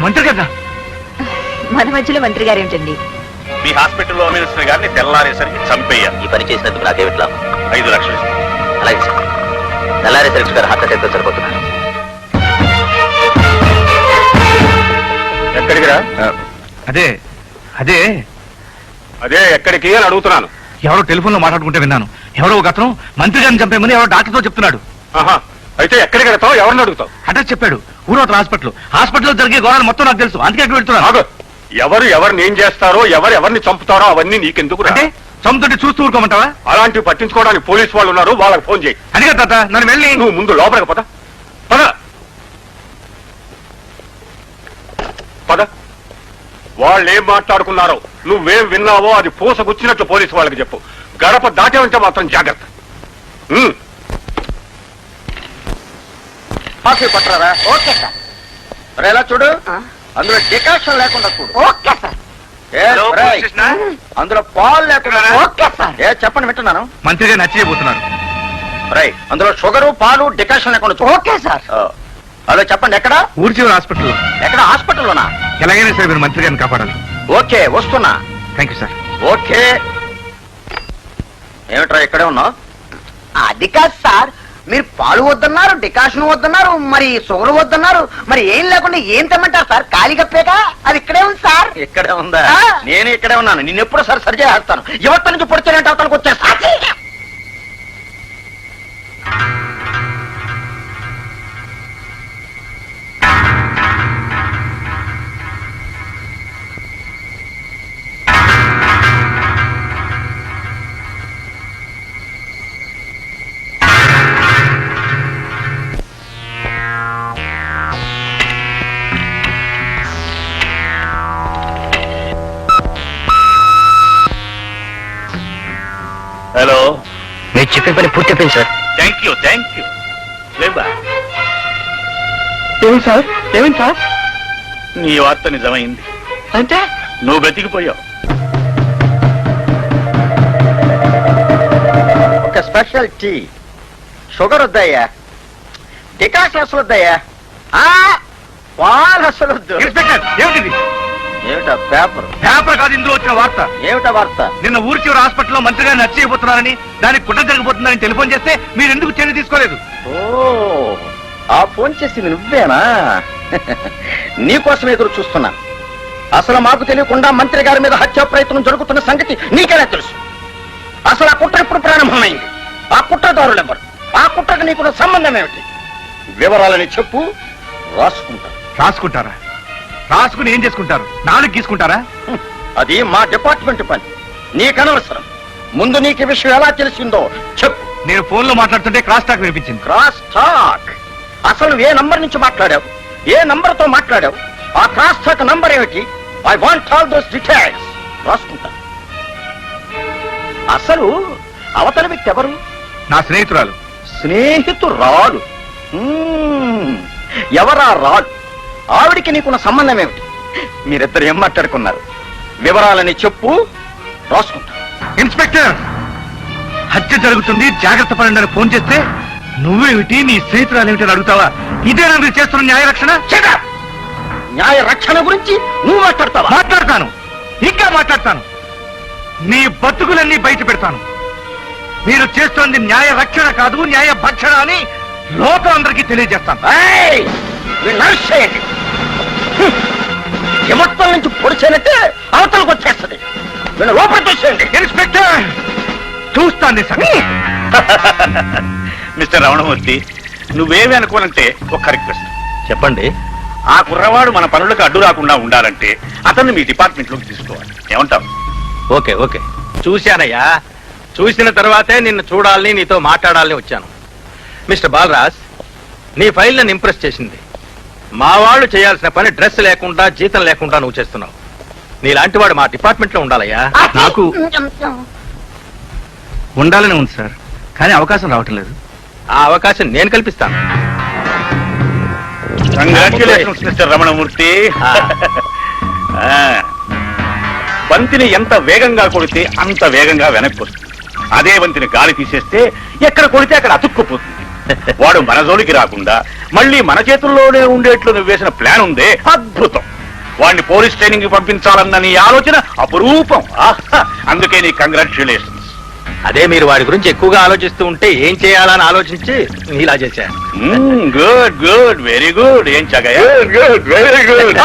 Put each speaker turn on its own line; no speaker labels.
మంత్రి కదా?
మన మధ్యలో మంత్రి గారు ఏమిటండి?
మీ హాస్పిటల్లో మినిస్టర్ గారిని తెల్లారేసరికి చంపేయాలి.
ఈ పని చేసినందుకు నాకేమిట్లా?
5 లక్షలు ఇస్తాను.
అలాగే సార్. తెల్లారేసరికి గారు హార్ట్ అటాక్ తో సరిపోతున్నారు.
ఎక్కడికి రా?
అదే అదే
అదే ఎక్కడికి అని అడుగుతున్నాను.
ఎవరో టెలిఫోన్ లో మాట్లాడుకుంటే విన్నాను. ఎవరో ఒక అతను మంత్రి గారిని చంపేమని ఎవరో డాక్టర్తో చెప్తున్నాడు.
ఆహా, అయితే ఎక్కడికి వెళ్తావు? ఎవరిని అడుగుతావు?
అడ్రస్ చెప్పాడు. ఊరవతల హాస్పిటల్లో జరిగే గొడవలు మొత్తం నాకు తెలుసు. అందుకే అక్కడ వెళ్తున్నాను.
ఆగు. ఎవరిని ఏం చేస్తారో, ఎవరిని చంపుతారో అవన్నీ నీకెందుకు?
అంటే చంపుతుంటే చూస్తూ ఊరుకోమంటావా?
అలాంటివి పట్టించుకోవడానికి పోలీసు వాళ్ళు ఉన్నారు, వాళ్ళకి ఫోన్ చేయి.
అడిగా తాత, నన్ను వెళ్ళి
నువ్వు ముందు లోపలికి పద. పద పద. వాళ్ళు ఏం మాట్లాడుకున్నారో నువ్వేం విన్నావో అది పూసగుచ్చినట్లు పోలీసు వాళ్ళకి చెప్పు. గడప దాటావంటే మాత్రం జాగ్రత్త.
కాఫీ పట్టరా? Okay sir. మరి ఎలా చూడు, అందులో డికాషన్ లేకుండా చూడు. Okay sir. అందులో పాలు లేకుండా. Okay sir. చెప్పండి, వింటున్నాను.
మంత్రి గారు నచ్చిపోతున్నారు.
రై, అందులో షుగరు పాలు డికాషన్ లేకుండా చూడు. Okay sir. అదే చెప్పండి, ఎక్కడ?
ఊరి చివరి హాస్పిటల్లో.
ఎక్కడ? హాస్పిటల్లోనా?
ఎలాగైనా సరే మీరు మంత్రి గారిని కాపాడాలి.
ఓకే, వస్తున్నా.
Thank you sir.
ఓకే. ఏమిట్రా ఇక్కడే ఉన్నావు?
అది కాదు సార్, మీరు పాలు వద్దన్నారు, డికాషన్ వద్దన్నారు, మరి షుగర్ వద్దన్నారు, మరి ఏం లేకుండా ఏం తెమ్మంటారు సార్? కాలిగప్పేక అది ఇక్కడే ఉంది సార్.
ఇక్కడే ఉందా? నేను ఇక్కడే ఉన్నాను. నిన్ను ఎప్పుడు సార్ సరి చేస్తాను. యువత నుంచి పొడిచానంటే అవతలకు వచ్చేస్తా.
హలో,
మీరు చెప్పిన పని పూర్తి అయిపోయింది సార్.
Thank you. లేవా?
ఏమి సార్? ఏమిటి సార్?
నీ వార్త నిజమైంది.
అంటే
నువ్వు బతికిపోయావు.
ఒక స్పెషల్ టీ. షుగర్ వద్దయ్యా, డికాషన్ అసలు వద్దయ్యా, పాలు అసలు వద్దు.
ఇన్స్పెక్టర్, ఏమిటిది?
ఏమిటా పేపర్?
పేపర్ కాదు, ఇందులో వచ్చిన వార్త.
ఏమిటా వార్త?
నిన్న ఊరి చివరి హాస్పిటల్లో మంత్రి గారిని నచ్చిపోతున్నారని, దానికి కుట్ర జరిగిపోతుందని టెలిఫోన్ చేస్తే మీరు ఎందుకు చర్య తీసుకోలేదు?
ఓ, ఆ ఫోన్ చేసింది నువ్వేనా? నీకోసం ఎదురు చూస్తున్నా. అసలు మాకు తెలియకుండా మంత్రి గారి మీద హత్యా ప్రయత్నం జరుగుతున్న సంగతి నీకెలా తెలుసు? అసలు ఆ కుట్ర ఎప్పుడు ప్రారంభమైంది? ఆ కుట్రదారులు ఎవరు? ఆ కుట్రకు నీకున్న సంబంధం ఏమిటి? వివరాలని చెప్పు,
రాసుకుంటారా? రాసుకుని ఏం చేసుకుంటారు? నాలుగు గీసుకుంటారా?
అది మా డిపార్ట్మెంట్ పని, నీకనవసరం. ముందు నీకు ఈ విషయం ఎలా తెలిసిందో చెప్పు.
నేను ఫోన్ లో మాట్లాడుతుంటే క్రాస్ టాక్ వినిపించింది.
Cross talk? అసలు ఏ నంబర్ నుంచి మాట్లాడావు? ఏ నంబర్ తో మాట్లాడావు? ఆ క్రాస్ టాక్ నంబర్ ఏమిటి? I want all those details. రాసుకుంటా. అసలు అవతల వ్యక్తి ఎవరు?
నా స్నేహితురాలు.
స్నేహితురాలు? ఎవరా రాలు? ఆవిడికి నీకున్న సంబంధం ఏమిటి? మీరిద్దరు ఏం మాట్లాడుకున్నారు? వివరాలని చెప్పు, రాసుకుంటా.
ఇన్స్పెక్టర్, హత్య జరుగుతుంది, జాగ్రత్త పడండి ఫోన్ చేస్తే నువ్వేమిటి, నీ స్నేహితురాలు ఏమిటి అని అడుగుతావా? ఇదే మీరు చేస్తున్న న్యాయ రక్షణ?
న్యాయ రక్షణ గురించి నువ్వు మాట్లాడతావా?
మాట్లాడతాను, ఇంకా మాట్లాడతాను. నీ బతుకులన్నీ బయట పెడతాను. మీరు చేస్తోంది న్యాయ రక్షణ కాదు, న్యాయ భక్షణ అని లోకం అందరికీ తెలియజేస్తాను.
యువత్వం నుంచి పొడిచేనట్టే అవతలకు వచ్చేస్తుంది. వీళ్ళు లోపల చూసేయండి.
ఇన్స్పెక్టర్, చూస్తాను సంగతి.
మిస్టర్ రమణమూర్తి, నువ్వేమి అనుకోనంటే ఒక్క రిక్వెస్ట్.
చెప్పండి.
ఆ కుర్రవాడు మన పనులకు అడ్డు రాకుండా ఉండాలంటే అతన్ని మీ డిపార్ట్మెంట్ లోకి తీసుకోవాలి. ఏమంటావు?
Okay okay.
చూశానయ్యా, చూసిన తర్వాతే నిన్ను చూడాలని, నీతో మాట్లాడాలని వచ్చాను. మిస్టర్ బాలరాజ్, నీ ఫైల్ నన్ను ఇంప్రెస్ చేసింది. మా వాళ్ళు చేయాల్సిన పని డ్రెస్ లేకుండా, జీతం లేకుండా నువ్వు చేస్తున్నావు. నీలాంటి వాడు మా డిపార్ట్మెంట్ లో ఉండాలయ్యా.
నాకు ఉండాలని ఉంది సార్, కానీ అవకాశం రావటం లేదు.
ఆ అవకాశం నేను కల్పిస్తాను.
Congratulations mister Ramanamurthy. బంతిని ఎంత వేగంగా కొడితే అంత వేగంగా వెనక్కి వస్తుంది. అదే బంతిని గాలి తీసేస్తే ఎక్కడ కొడితే అక్కడ అతుక్కుపోతుంది. వాడు మన జోలికి రాకుండా మళ్ళీ మన చేతుల్లోనే ఉండేట్లు నువ్వు వేసిన ప్లాన్ ఉందే, అద్భుతం. వాడిని పోలీస్ ట్రైనింగ్ కి పంపించాలన్న నీ ఆలోచన అపురూపం. ఆహా, అందుకే నీ కంగ్రాచులేషన్స్.
అదే మీరు వాడి గురించి ఎక్కువగా ఆలోచిస్తూ ఉంటే ఏం చేయాలని ఆలోచించి ఇలా చేశాను.
Good good, very good. ఏం చగయ్య?
Good very good